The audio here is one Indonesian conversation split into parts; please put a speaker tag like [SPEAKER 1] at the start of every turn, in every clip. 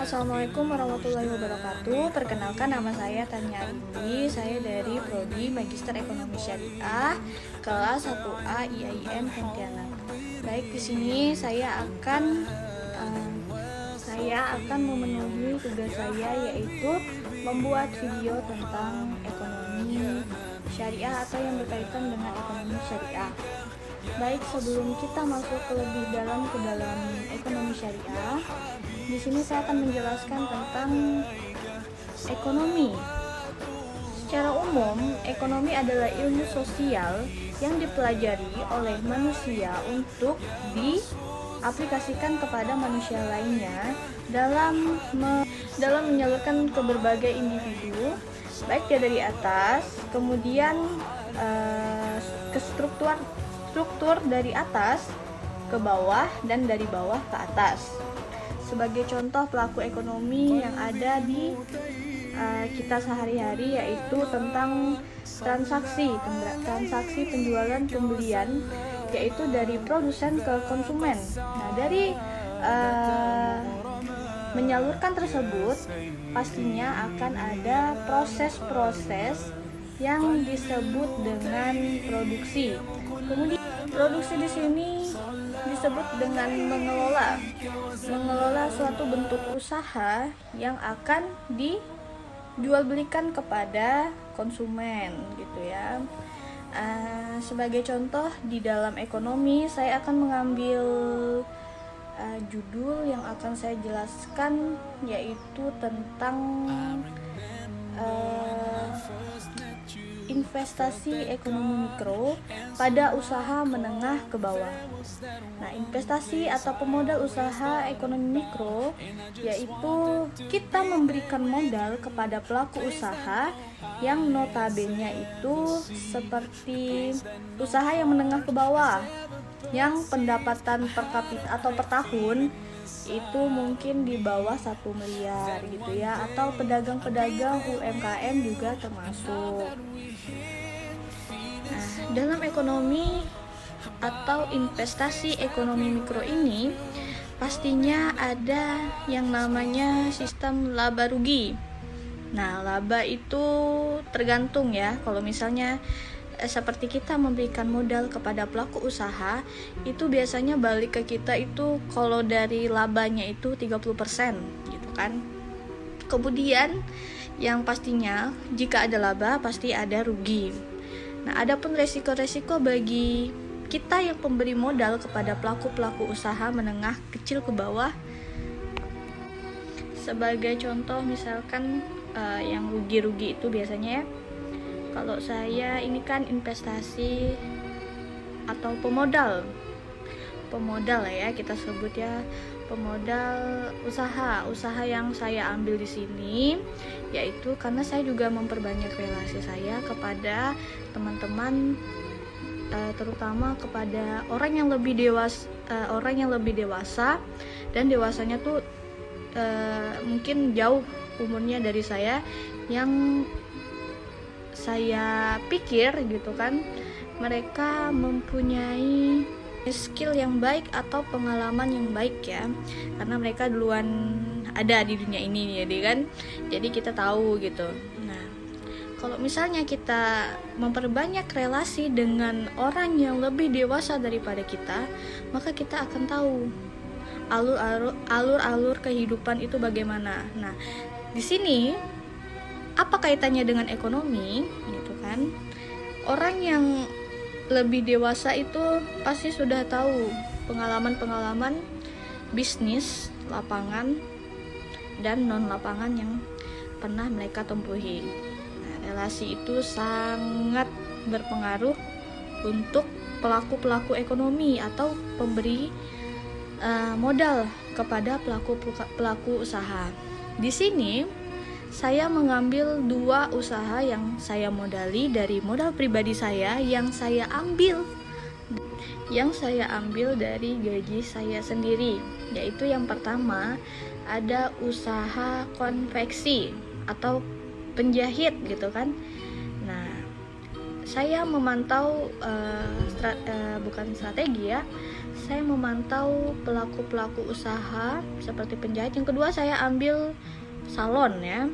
[SPEAKER 1] Assalamualaikum warahmatullahi wabarakatuh. Perkenalkan, nama saya Tania Arindi. Saya dari Prodi Magister Ekonomi Syariah kelas 1A IAIN Pontianak. Baik, di sini saya akan memenuhi tugas saya, yaitu membuat video tentang ekonomi syariah atau yang berkaitan dengan ekonomi syariah. Baik, sebelum kita masuk lebih dalam ke dalam ekonomi syariah, di sini saya akan menjelaskan tentang ekonomi. Secara umum, ekonomi adalah ilmu sosial yang dipelajari oleh manusia untuk diaplikasikan kepada manusia lainnya dalam menyalurkan ke berbagai individu, baik dari atas, kemudian ke struktur dari atas ke bawah dan dari bawah ke atas. Sebagai contoh pelaku ekonomi yang ada di kita sehari-hari, yaitu tentang transaksi penjualan pembelian, yaitu dari produsen ke konsumen. Nah, dari menyalurkan tersebut pastinya akan ada proses-proses yang disebut dengan produksi. Kemudian produksi di sini disebut dengan mengelola suatu bentuk usaha yang akan dijualbelikan kepada konsumen, gitu ya. Sebagai contoh di dalam ekonomi, saya akan mengambil judul yang akan saya jelaskan, yaitu tentang investasi ekonomi mikro pada usaha menengah ke bawah. Nah, investasi atau pemodal usaha ekonomi mikro yaitu kita memberikan modal kepada pelaku usaha yang notabene itu seperti usaha yang menengah ke bawah, yang pendapatan per kapita atau per tahun itu mungkin di bawah 1 miliar gitu ya, atau pedagang-pedagang UMKM juga termasuk. Nah, dalam ekonomi atau investasi ekonomi mikro ini pastinya ada yang namanya sistem laba rugi. Nah, laba itu tergantung ya. Kalau misalnya seperti kita memberikan modal kepada pelaku usaha, itu biasanya balik ke kita itu kalau dari labanya itu 30% gitu kan. Kemudian yang pastinya jika ada laba pasti ada rugi. Nah, adapun resiko-resiko bagi kita yang pemberi modal kepada pelaku-pelaku usaha menengah kecil ke bawah, sebagai contoh misalkan yang rugi-rugi itu biasanya ya, kalau saya ini kan investasi atau pemodal lah ya, kita sebut ya, pemodal usaha yang saya ambil di sini, yaitu karena saya juga memperbanyak relasi saya kepada teman-teman, terutama kepada orang yang lebih dewasa dan dewasanya tuh mungkin jauh umurnya dari saya, yang saya pikir gitu kan mereka mempunyai skill yang baik atau pengalaman yang baik ya, karena mereka duluan ada di dunia ini ya kan, jadi kita tahu gitu. Nah, kalau misalnya kita memperbanyak relasi dengan orang yang lebih dewasa daripada kita, maka kita akan tahu alur kehidupan itu bagaimana. Nah, di sini apa kaitannya dengan ekonomi gitu kan? Orang yang lebih dewasa itu pasti sudah tahu pengalaman bisnis lapangan dan non lapangan yang pernah mereka tempuhi. Nah, relasi itu sangat berpengaruh untuk pelaku ekonomi atau pemberi modal kepada pelaku usaha. Di sini saya mengambil 2 usaha yang saya modali dari modal pribadi saya yang saya ambil dari gaji saya sendiri, yaitu yang pertama ada usaha konveksi atau penjahit gitu kan. Nah, saya memantau bukan strategi ya, saya memantau pelaku-pelaku usaha seperti penjahit. Yang kedua, saya ambil salon ya,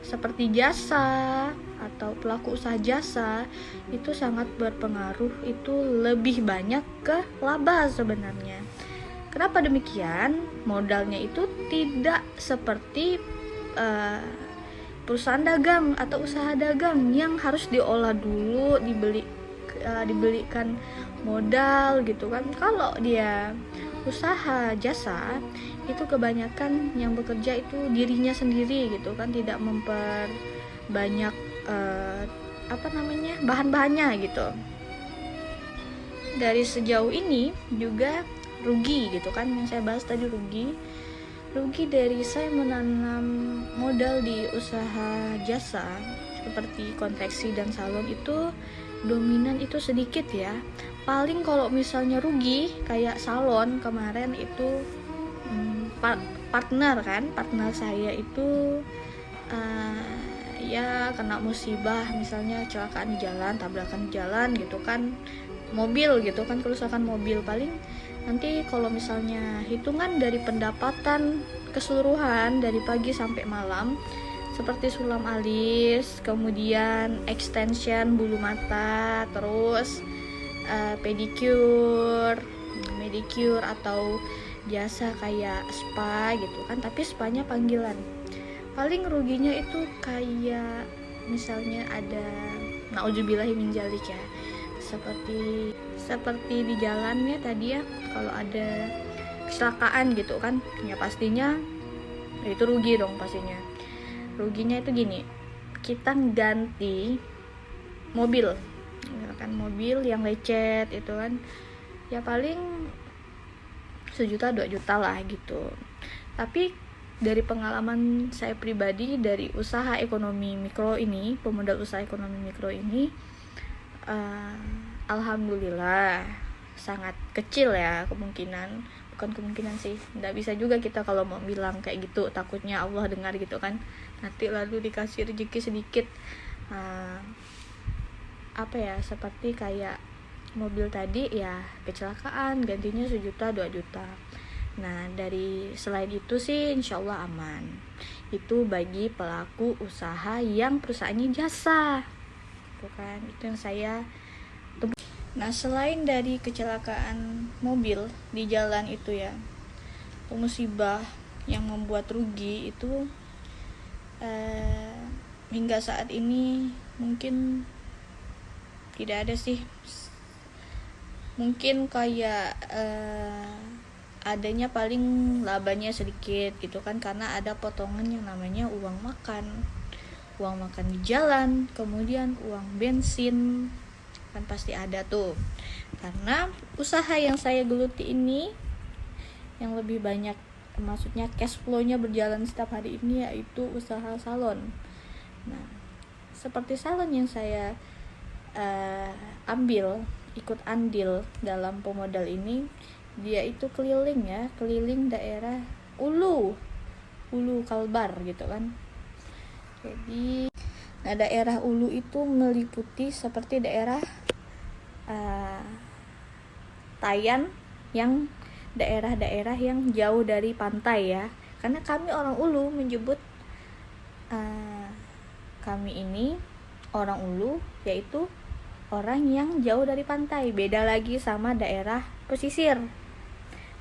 [SPEAKER 1] seperti jasa atau pelaku usaha jasa itu sangat berpengaruh, itu lebih banyak ke laba sebenarnya. Kenapa demikian? Modalnya itu tidak seperti perusahaan dagang atau usaha dagang yang harus diolah dulu, dibelikan modal gitu kan. Kalau dia usaha jasa itu kebanyakan yang bekerja itu dirinya sendiri gitu kan, tidak memperbanyak bahan-bahannya gitu. Dari sejauh ini juga rugi gitu kan, yang saya bahas tadi rugi dari saya menanam modal di usaha jasa seperti konveksi dan salon itu dominan itu sedikit ya. Paling kalau misalnya rugi kayak salon kemarin itu partner saya itu ya kena musibah, misalnya kecelakaan di jalan, tabrakan di jalan gitu kan, mobil gitu kan, kerusakan mobil. Paling nanti kalau misalnya hitungan dari pendapatan keseluruhan dari pagi sampai malam seperti sulam alis, kemudian extension bulu mata, terus pedicure, manicure atau jasa kayak spa gitu kan, tapi spanya panggilan. Paling ruginya itu kayak misalnya ada nauzubillahi min dzalik ya, seperti di jalannya tadi ya, kalau ada kecelakaan gitu kan ya, pastinya itu rugi dong pastinya. Ruginya itu gini, kita ganti mobil kan, mobil yang lecet itu kan ya paling 1 juta 2 juta lah gitu. Tapi dari pengalaman saya pribadi dari usaha ekonomi mikro ini, pemodal usaha ekonomi mikro ini, alhamdulillah sangat kecil ya kemungkinan, bukan kemungkinan sih, nggak bisa juga kita kalau mau bilang kayak gitu, takutnya Allah dengar gitu kan, nanti lalu dikasih rezeki sedikit seperti kayak mobil tadi ya, kecelakaan gantinya 1 juta 2 juta. Nah dari selain itu sih insya Allah aman. Itu bagi pelaku usaha yang perusahaannya jasa, bukan itu yang saya. Nah selain dari kecelakaan mobil di jalan itu ya, musibah yang membuat rugi itu hingga saat ini mungkin tidak ada sih. Mungkin kayak adanya paling labanya sedikit gitu kan, karena ada potongan yang namanya uang makan di jalan, kemudian uang bensin kan pasti ada tuh. Karena usaha yang saya geluti ini yang lebih banyak, maksudnya cash flow-nya berjalan setiap hari ini, yaitu usaha salon. Nah seperti salon yang saya ikut andil dalam pemodal ini, dia itu keliling daerah Ulu Kalbar gitu kan. Jadi daerah Ulu itu meliputi seperti daerah Tayan, yang daerah-daerah yang jauh dari pantai ya, karena kami orang Ulu menyebut kami ini orang Ulu yaitu orang yang jauh dari pantai, beda lagi sama daerah pesisir.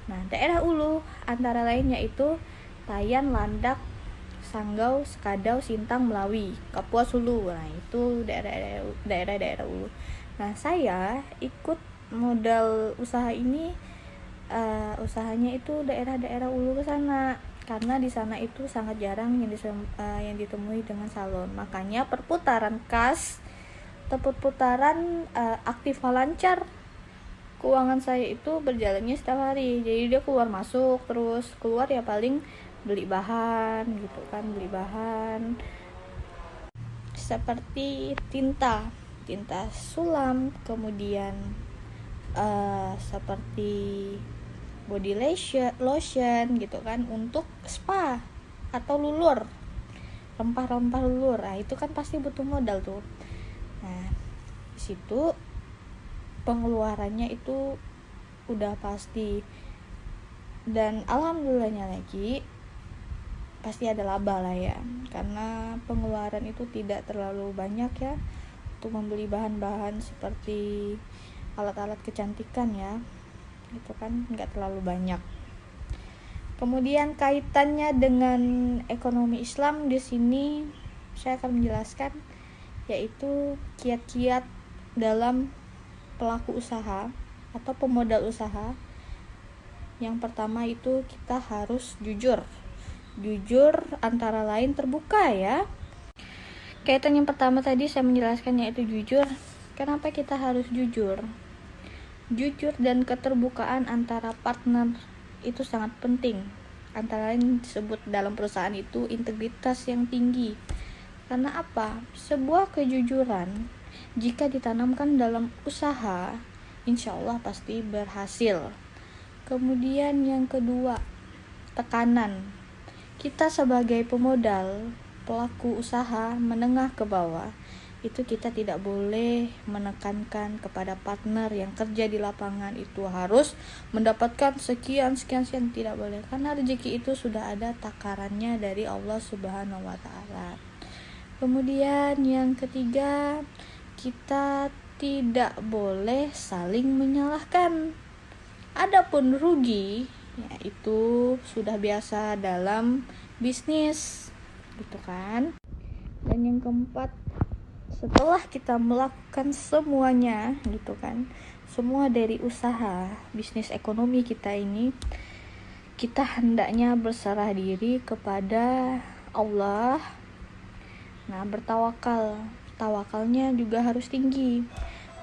[SPEAKER 1] Nah daerah Ulu antara lainnya itu Tayan, Landak, Sanggau, Sekadau, Sintang, Melawi, Kapuas Hulu. Nah itu daerah-daerah Ulu. Nah saya ikut modal usaha ini, usahanya itu daerah-daerah Ulu ke sana, karena di sana itu sangat jarang yang ditemui dengan salon. Makanya perputaran kas atau perputaran aktif lancar keuangan saya itu berjalannya setiap hari. Jadi dia keluar masuk, terus keluar ya paling beli bahan gitu kan, beli bahan seperti tinta sulam, kemudian seperti body lotion gitu kan, untuk spa atau lulur, rempah-rempah lulur. Nah itu kan pasti butuh modal tuh. Nah di situ pengeluarannya itu udah pasti. Dan alhamdulillahnya lagi pasti ada laba lah ya, karena pengeluaran itu tidak terlalu banyak ya untuk membeli bahan-bahan seperti alat-alat kecantikan ya, itu kan nggak terlalu banyak. Kemudian kaitannya dengan ekonomi Islam di sini saya akan menjelaskan, yaitu kiat-kiat dalam pelaku usaha atau pemodal usaha. Yang pertama itu kita harus jujur antara lain terbuka ya. Kaitan yang pertama tadi saya menjelaskan yaitu jujur. Kenapa kita harus jujur? Jujur dan keterbukaan antara partner itu sangat penting. Antara lain disebut dalam perusahaan itu integritas yang tinggi. Karena apa? Sebuah kejujuran jika ditanamkan dalam usaha, insya Allah pasti berhasil. Kemudian yang kedua, tekanan. Kita sebagai pemodal, pelaku usaha menengah ke bawah, itu kita tidak boleh menekankan kepada partner yang kerja di lapangan itu harus mendapatkan sekian, tidak boleh, karena rezeki itu sudah ada takarannya dari Allah Subhanahu wa taala. Kemudian yang ketiga, kita tidak boleh saling menyalahkan. Adapun rugi, ya itu sudah biasa dalam bisnis, gitu kan. Dan yang keempat, setelah kita melakukan semuanya gitu kan, semua dari usaha bisnis ekonomi kita ini, kita hendaknya berserah diri kepada Allah. Nah, tawakalnya juga harus tinggi,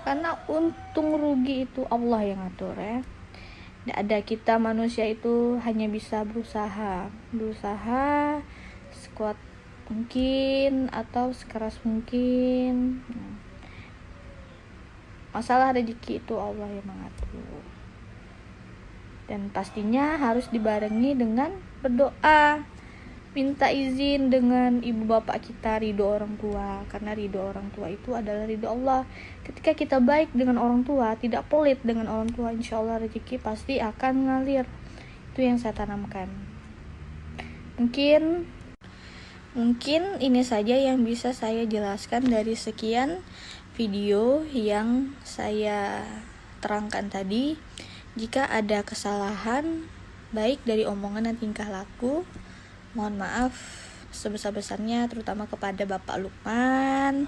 [SPEAKER 1] karena untung rugi itu Allah yang atur ya. Tidak ada, kita manusia itu hanya bisa berusaha sekuat mungkin atau sekeras mungkin. Masalah rezeki itu Allah yang mengatur, dan pastinya harus dibarengi dengan berdoa, minta izin dengan ibu bapak kita, ridho orang tua, karena ridho orang tua itu adalah ridho Allah. Ketika kita baik dengan orang tua, tidak pelit dengan orang tua, insya Allah rezeki pasti akan ngalir. Itu yang saya tanamkan. Mungkin ini saja yang bisa saya jelaskan dari sekian video yang saya terangkan tadi. Jika ada kesalahan baik dari omongan dan tingkah laku, mohon maaf sebesar-besarnya, terutama kepada Bapak Lukman,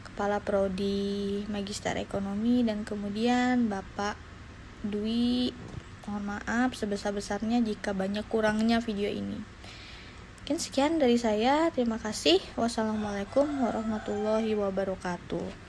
[SPEAKER 1] Kepala Prodi Magister Ekonomi, dan kemudian Bapak Dwi. Mohon maaf sebesar-besarnya jika banyak kurangnya video ini. Mungkin sekian dari saya. Terima kasih. Wassalamualaikum warahmatullahi wabarakatuh.